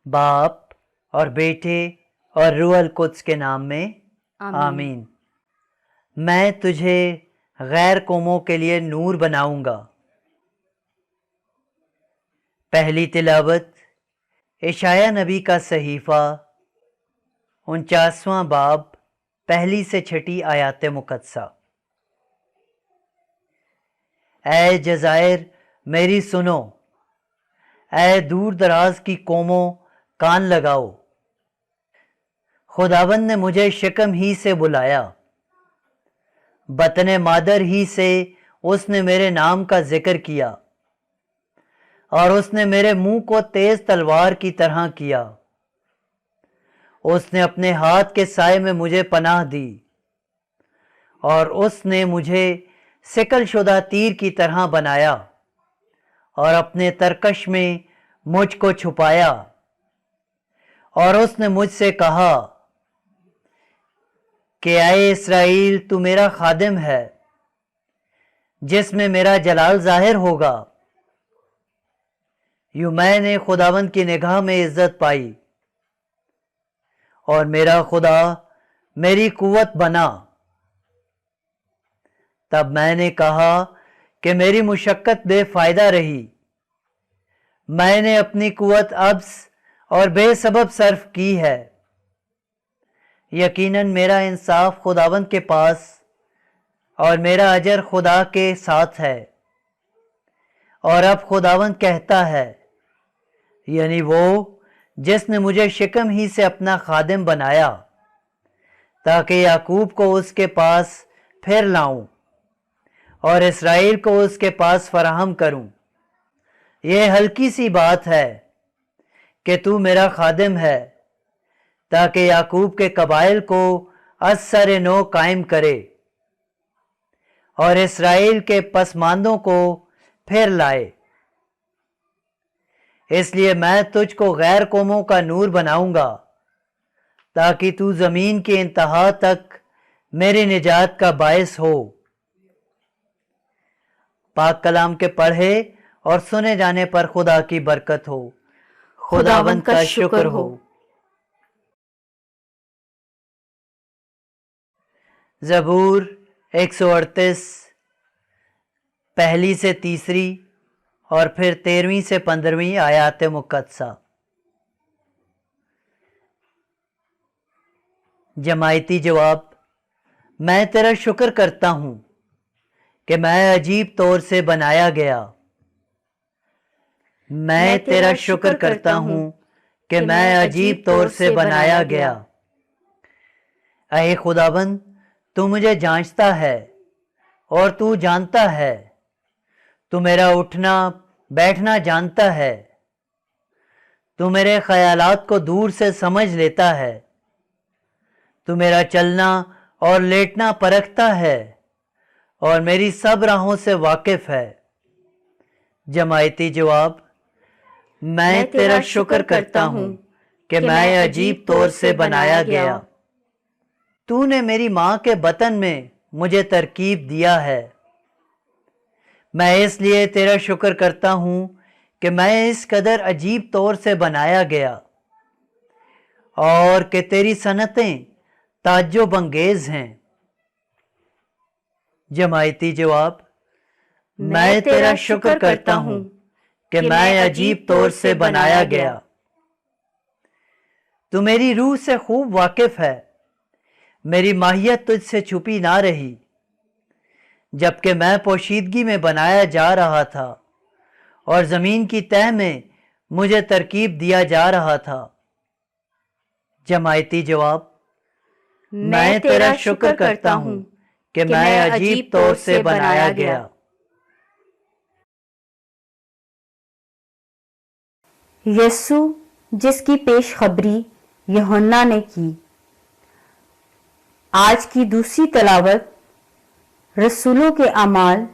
باپ اور بیٹے اور روح القدس کے نام میں آمین۔ میں تجھے غیر قوموں کے لیے نور بناؤں گا۔ پہلی تلاوت اشعیاء نبی کا صحیفہ 49واں باب پہلی سے چھٹی آیات مقدسہ۔ اے جزائر میری سنو، اے دور دراز کی قوموں کان لگاؤ۔ خداوند نے مجھے شکم ہی سے بلایا، بطن مادر ہی سے اس نے میرے نام کا ذکر کیا، اور اس نے میرے منہ کو تیز تلوار کی طرح کیا۔ اس نے اپنے ہاتھ کے سائے میں مجھے پناہ دی، اور اس نے مجھے سکل شدہ تیر کی طرح بنایا، اور اپنے ترکش میں مجھ کو چھپایا۔ اور اس نے مجھ سے کہا کہ اے اسرائیل، تو میرا خادم ہے جس میں میرا جلال ظاہر ہوگا۔ یوں میں نے خداوند کی نگاہ میں عزت پائی، اور میرا خدا میری قوت بنا۔ تب میں نے کہا کہ میری مشقت بے فائدہ رہی، میں نے اپنی قوت عبث اور بے سبب صرف کی ہے۔ یقیناً میرا انصاف خداوند کے پاس اور میرا اجر خدا کے ساتھ ہے۔ اور اب خداوند کہتا ہے، یعنی وہ جس نے مجھے شکم ہی سے اپنا خادم بنایا، تاکہ یعقوب کو اس کے پاس پھر لاؤں اور اسرائیل کو اس کے پاس فراہم کروں۔ یہ ہلکی سی بات ہے کہ تو میرا خادم ہے، تاکہ یعقوب کے قبائل کو از سر نو قائم کرے اور اسرائیل کے پسماندوں کو پھر لائے۔ اس لیے میں تجھ کو غیر قوموں کا نور بناؤں گا، تاکہ تو زمین کی انتہا تک میری نجات کا باعث ہو۔ پاک کلام کے پڑھے اور سنے جانے پر خدا کی برکت ہو۔ خداوند کا شکر ہو۔ زبور 138 پہلی سے تیسری اور پھر 13ویں سے 15ویں آیات مقدسہ۔ جماعتی جواب۔ میں تیرا شکر کرتا ہوں کہ میں عجیب طور سے بنایا گیا۔ میں تیرا شکر کرتا ہوں کہ میں عجیب طور سے بنایا گیا۔ اے خداوند، تو مجھے جانچتا ہے اور تو جانتا ہے، تو میرا اٹھنا بیٹھنا جانتا ہے، تو میرے خیالات کو دور سے سمجھ لیتا ہے، تو میرا چلنا اور لیٹنا پرکھتا ہے اور میری سب راہوں سے واقف ہے۔ جماعتی جواب۔ میں تیرا شکر کرتا ہوں کہ میں عجیب طور سے بنایا گیا۔ تو نے میری ماں کے بطن میں مجھے ترکیب دیا ہے۔ میں اس لیے تیرا شکر کرتا ہوں کہ میں اس قدر عجیب طور سے بنایا گیا، اور کہ تیری صنعتیں تعجب انگیز ہیں۔ جماعتی جواب۔ میں تیرا شکر کرتا ہوں کہ میں عجیب طور سے بنایا گیا۔ تو میری روح سے خوب واقف ہے، میری ماہیت تجھ سے چھپی نہ رہی، جبکہ میں پوشیدگی میں بنایا جا رہا تھا اور زمین کی تہ میں مجھے ترکیب دیا جا رہا تھا۔ جماعتی جواب۔ میں تیرا شکر کرتا ہوں کہ میں عجیب طور سے بنایا گیا۔ یسوع جس کی پیش خبری یوحنا نے کی۔ آج کی دوسری تلاوت رسولوں کے اعمال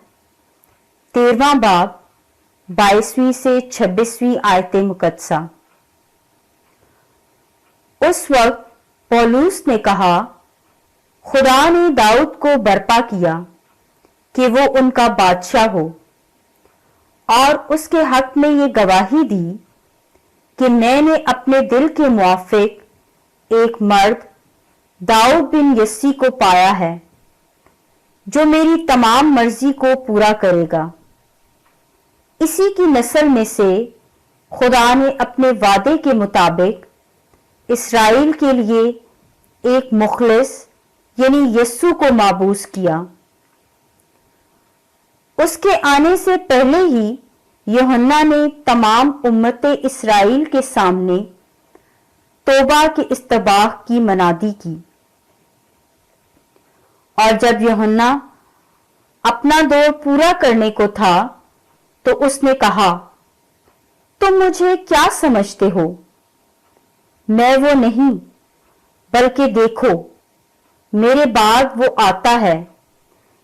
13واں باب 22ویں سے 26ویں آیت مقدسہ۔ اس وقت پولوس نے کہا، خدا نے داؤد کو برپا کیا کہ وہ ان کا بادشاہ ہو، اور اس کے حق میں یہ گواہی دی کہ میں نے اپنے دل کے موافق ایک مرد داؤد بن یسی کو پایا ہے جو میری تمام مرضی کو پورا کرے گا۔ اسی کی نسل میں سے خدا نے اپنے وعدے کے مطابق اسرائیل کے لیے ایک مخلص یعنی یسوع کو مابعوث کیا۔ اس کے آنے سے پہلے ہی یوحنا نے تمام امت اسرائیل کے سامنے توبہ کے استباح کی منادی کی، اور جب یوحنا اپنا دور پورا کرنے کو تھا تو اس نے کہا، تم مجھے کیا سمجھتے ہو؟ میں وہ نہیں، بلکہ دیکھو میرے بعد وہ آتا ہے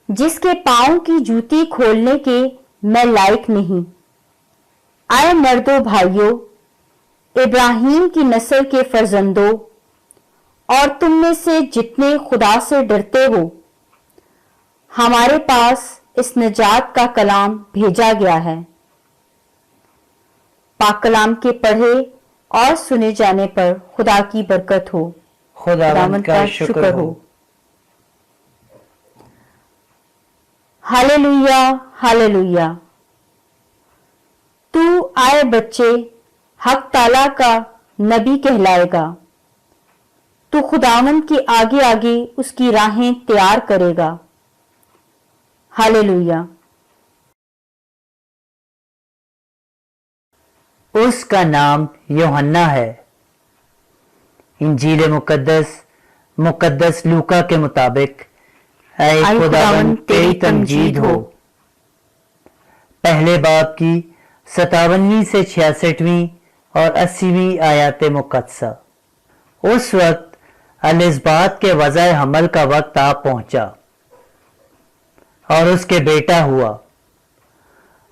جس کے پاؤں کی جوتی کھولنے کے میں لائق نہیں۔ اے مردو بھائیو، ابراہیم کی نسل کے فرزندوں، اور تم میں سے جتنے خدا سے ڈرتے ہو، ہمارے پاس اس نجات کا کلام بھیجا گیا ہے۔ پاک کلام کے پڑھے اور سنے جانے پر خدا کی برکت ہو۔ خداوند کا شکر ہو۔ Hallelujah, hallelujah. تو آئے بچے حق تعالی کا نبی کہلائے گا، تو خداوند کے آگے آگے اس کی راہیں تیار کرے گا۔ ہاللویا۔ اس کا نام یوحنا ہے۔ انجیل مقدس لوکا کے مطابق اے خداوند تیری تمجید ہو۔ پہلے باب کی 57ویں سے 66ویں اور 80ویں آیات مقدسہ۔ اس وقت الزبات کے وضع حمل کا وقت آ پہنچا، اور اس کے بیٹا ہوا،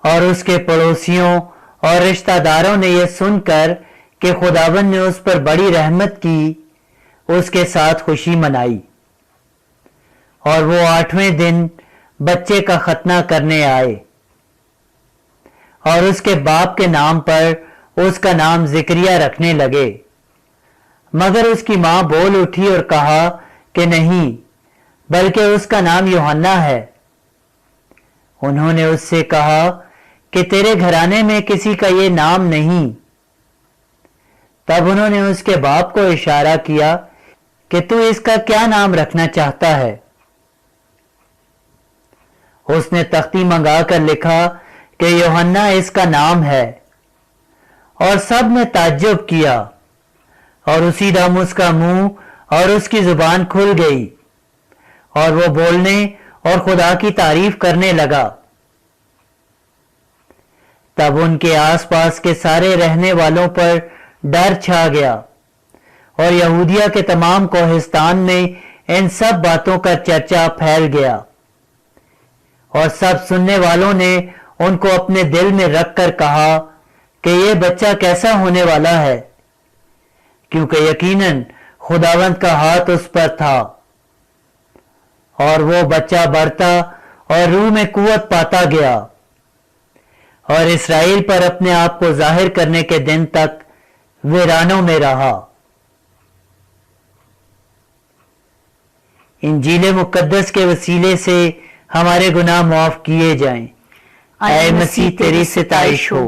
اور اس کے پڑوسیوں اور رشتہ داروں نے یہ سن کر کہ خداوند نے اس پر بڑی رحمت کی، اس کے ساتھ خوشی منائی، اور وہ 8ویں دن بچے کا ختنہ کرنے آئے، اور اس کے باپ کے نام پر اس کا نام زکریا رکھنے لگے۔ مگر اس کی ماں بول اٹھی اور کہا کہ نہیں، بلکہ اس کا نام یوحنا ہے۔ انہوں نے اس سے کہا کہ تیرے گھرانے میں کسی کا یہ نام نہیں۔ تب انہوں نے اس کے باپ کو اشارہ کیا کہ تو اس کا کیا نام رکھنا چاہتا ہے؟ اس نے تختی منگا کر لکھا کہ یوحنا اس کا نام ہے، اور سب نے تعجب کیا، اور اسی دم اس کا منہ اور اس کی زبان کھل گئی، اور وہ بولنے اور خدا کی تعریف کرنے لگا۔ تب ان کے آس پاس کے سارے رہنے والوں پر ڈر چھا گیا، اور یہودیہ کے تمام کوہستان میں ان سب باتوں کا چرچا پھیل گیا، اور سب سننے والوں نے ان کو اپنے دل میں رکھ کر کہا کہ یہ بچہ کیسا ہونے والا ہے، کیونکہ یقیناً خداوند کا ہاتھ اس پر تھا۔ اور وہ بچہ بڑھتا اور روح میں قوت پاتا گیا، اور اسرائیل پر اپنے آپ کو ظاہر کرنے کے دن تک ویرانوں میں رہا۔ انجیل مقدس کے وسیلے سے ہمارے گناہ معاف کیے جائیں۔ اے مسیح تیری ستائش ہو۔